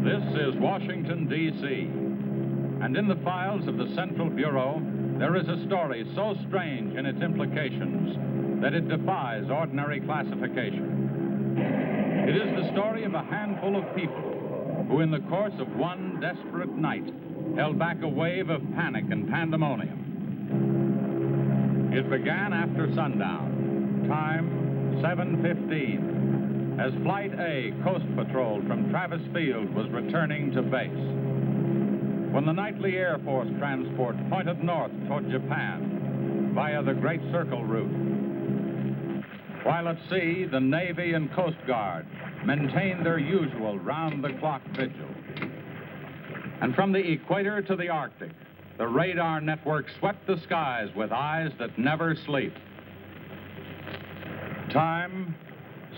This is Washington, D.C., and in the files of the Central Bureau, there is a story so strange in its implications that it defies ordinary classification. It is the story of a handful of people who, in the course of one desperate night, held back a wave of panic and pandemonium. It began after sundown, time 7:15, as Flight A Coast Patrol from Travis Field was returning to base. When the nightly Air Force transport pointed north toward Japan via the Great Circle route. While at sea, the Navy and Coast Guard maintained their usual round-the-clock vigil. And from the equator to the Arctic, the radar network swept the skies with eyes that never sleep. Time,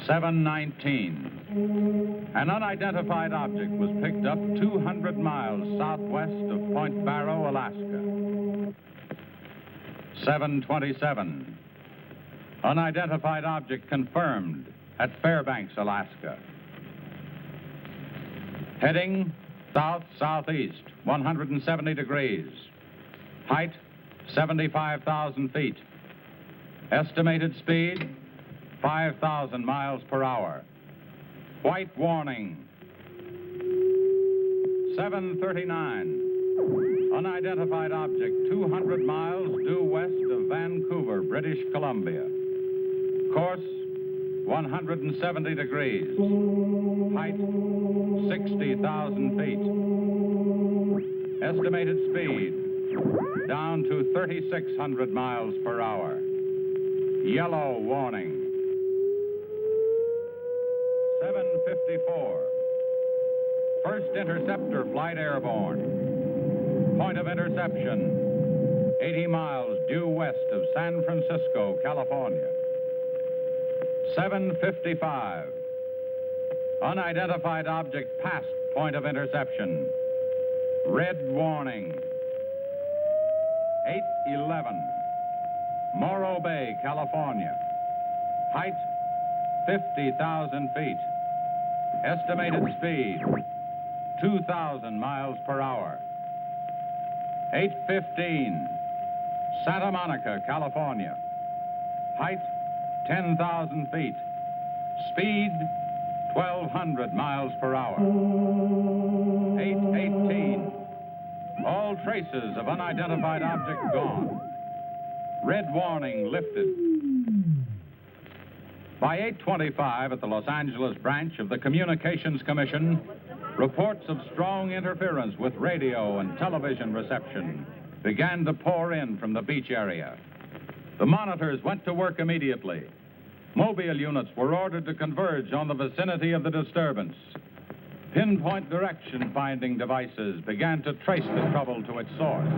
7:19. An unidentified object was picked up 200 miles southwest of Point Barrow, Alaska. 7:27. Unidentified object confirmed at Fairbanks, Alaska. Heading south-southeast, 170 degrees. Height, 75,000 feet. Estimated speed, 5,000 miles per hour. White warning. 7:39. Unidentified object, 200 miles due west of Vancouver, British Columbia. Course, 170 degrees. Height, 60,000 feet. Estimated speed, down to 3,600 miles per hour. Yellow warning. 7:54. First interceptor flight airborne. Point of interception, 80 miles due west of San Francisco, California. 7:55. Unidentified object past point of interception. Red warning. 8:11. Morro Bay, California. Height, 50,000 feet. Estimated speed, 2,000 miles per hour. 8:15. Santa Monica, California. Height, 10,000 feet. Speed, 1,200 miles per hour. 8:18. All traces of unidentified object gone. Red warning lifted. By 8:25 at the Los Angeles branch of the Communications Commission, reports of strong interference with radio and television reception began to pour in from the beach area. The monitors went to work immediately. Mobile units were ordered to converge on the vicinity of the disturbance. Pinpoint direction-finding devices began to trace the trouble to its source.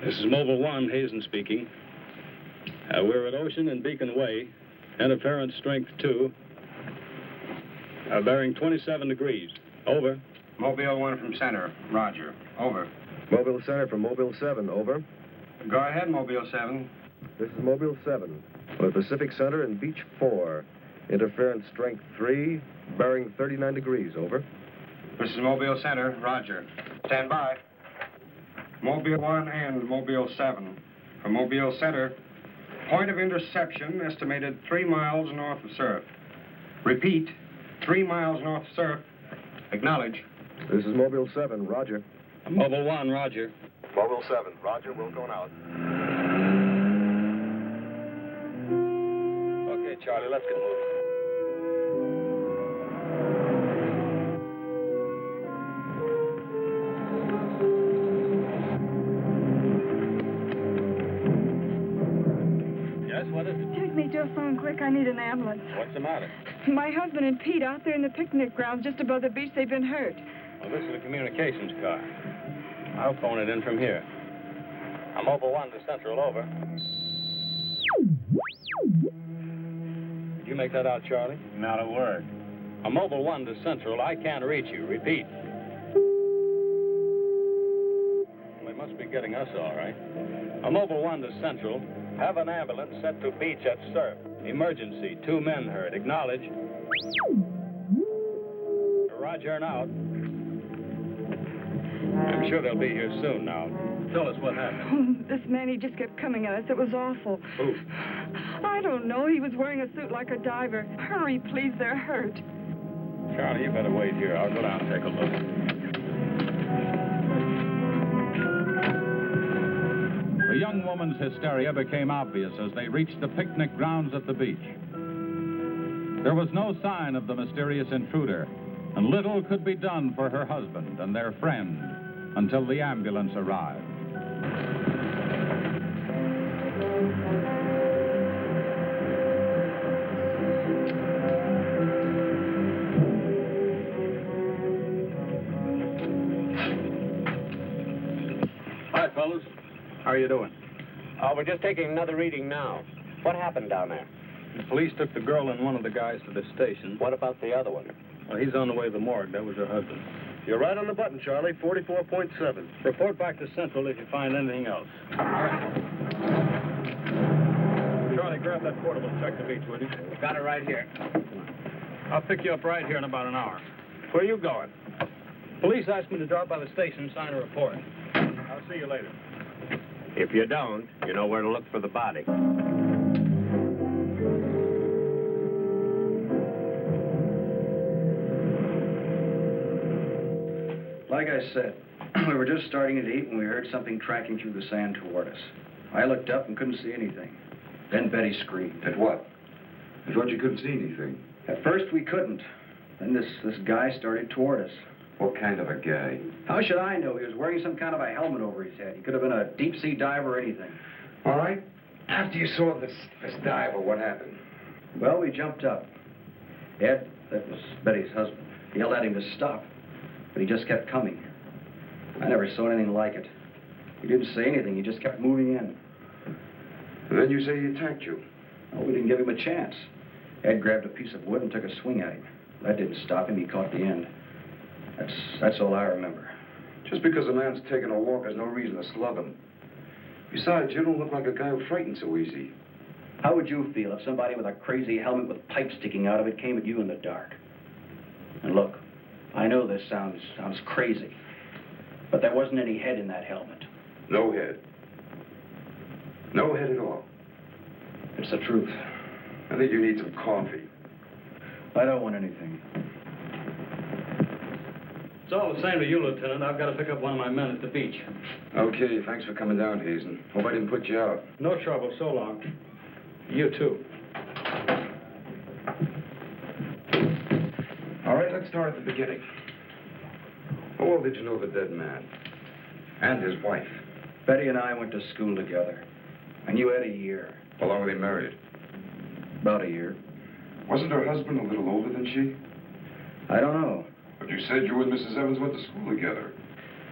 This is Mobile 1, Hazen speaking. We're at Ocean and Beacon Way. Interference strength 2. Bearing 27 degrees. Over. Mobile 1 from center. Roger. Over. Mobile Center from Mobile 7. Over. Go ahead, Mobile 7. This is Mobile 7. We're at Pacific Center and Beach 4. Interference strength 3. Bearing 39 degrees. Over. This is Mobile Center. Roger. Stand by. Mobile 1 and Mobile 7. For Mobile Center, point of interception estimated 3 miles north of surf. Repeat, 3 miles north of surf. Acknowledge. This is Mobile 7. Roger. Mobile 1, Roger. Mobile 7. Roger. We're going out. Okay, Charlie, let's get moving. What is it? Take me to a phone quick. I need an ambulance. What's the matter? My husband and Pete out there in the picnic grounds just above the beach. They've been hurt. Well, this is a communications car. I'll phone it in from here. I'm Mobile 1 to Central, over. Did you make that out, Charlie? Not a word. I'm Mobile 1 to Central. I can't reach you. Repeat. Well, they must be getting us all right. A Mobile 1 to Central. Have an ambulance sent to beach at Surf. Emergency. 2 men hurt. Acknowledge. Roger and out. I'm sure they'll be here soon now. Tell us what happened. Oh, this man, he just kept coming at us. It was awful. Who? I don't know. He was wearing a suit like a diver. Hurry, please. They're hurt. Charlie, you better wait here. I'll go down and take a look. The young woman's hysteria became obvious as they reached the picnic grounds at the beach. There was no sign of the mysterious intruder, and little could be done for her husband and their friend until the ambulance arrived. Hi, fellas. How are you doing? We're just taking another reading now. What happened down there? The police took the girl and one of the guys to the station. What about the other one? Well, he's on the way to the morgue. That was her husband. You're right on the button, Charlie. 44.7. Report back to Central if you find anything else. Charlie, grab that portable. Check the beach, will you? Got it right here. I'll pick you up right here in about an hour. Where are you going? Police asked me to drop by the station and sign a report. I'll see you later. If you don't, you know where to look for the body. Like I said, we were just starting to eat when we heard something tracking through the sand toward us. I looked up and couldn't see anything. Then Betty screamed. At what? I thought you couldn't see anything. At first we couldn't. Then this guy started toward us. What kind of a guy? How should I know? He was wearing some kind of a helmet over his head. He could have been a deep-sea diver or anything. All right. After you saw this diver, what happened? Well, we jumped up. Ed, that was Betty's husband, yelled at him to stop. But he just kept coming. I never saw anything like it. He didn't say anything. He just kept moving in. And then you say he attacked you. Well, we didn't give him a chance. Ed grabbed a piece of wood and took a swing at him. That didn't stop him. He caught the end. That's all I remember. Just because a man's taking a walk, there's no reason to slug him. Besides, you don't look like a guy who frightens so easy. How would you feel if somebody with a crazy helmet with pipes sticking out of it came at you in the dark? And look, I know this sounds crazy, but there wasn't any head in that helmet. No head. No head at all. It's the truth. I think you need some coffee. I don't want anything. It's all the same to you, Lieutenant. I've got to pick up one of my men at the beach. Okay, thanks for coming down, Hazen. Hope I didn't put you out. No trouble. So long. You too. All right, let's start at the beginning. How well did you know the dead man? And his wife? Betty and I went to school together. I knew Ed a year. How long were they married? About a year. Wasn't her husband a little older than she? I don't know. But you said you and Mrs. Evans went to school together.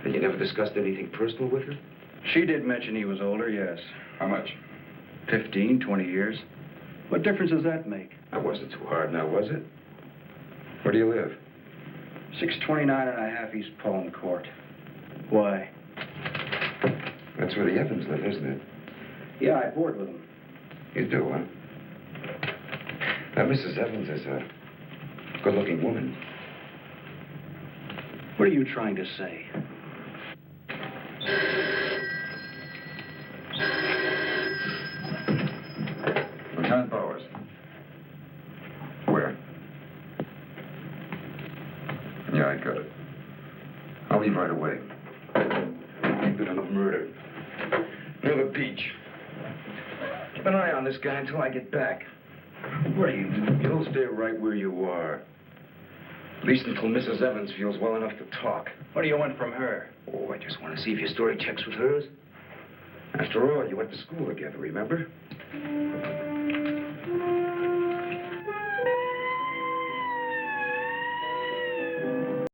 And you never discussed anything personal with her? She did mention he was older, yes. How much? 15, 20 years. What difference does that make? That wasn't too hard now, was it? Where do you live? 629 and a half East Palm Court. Why? That's where the Evans live, isn't it? Yeah, I board with them. You do, huh? Now, Mrs. Evans is a good-looking woman. What are you trying to say? Lieutenant Bowers. Where? Yeah, I got it. I'll leave right away. Convicted of murder. Near the beach. Keep an eye on this guy until I get back. What are you doing? You'll stay right where you are. At least until Mrs. Evans feels well enough to talk. What do you want from her? Oh, I just want to see if your story checks with hers. After all, you went to school together, remember?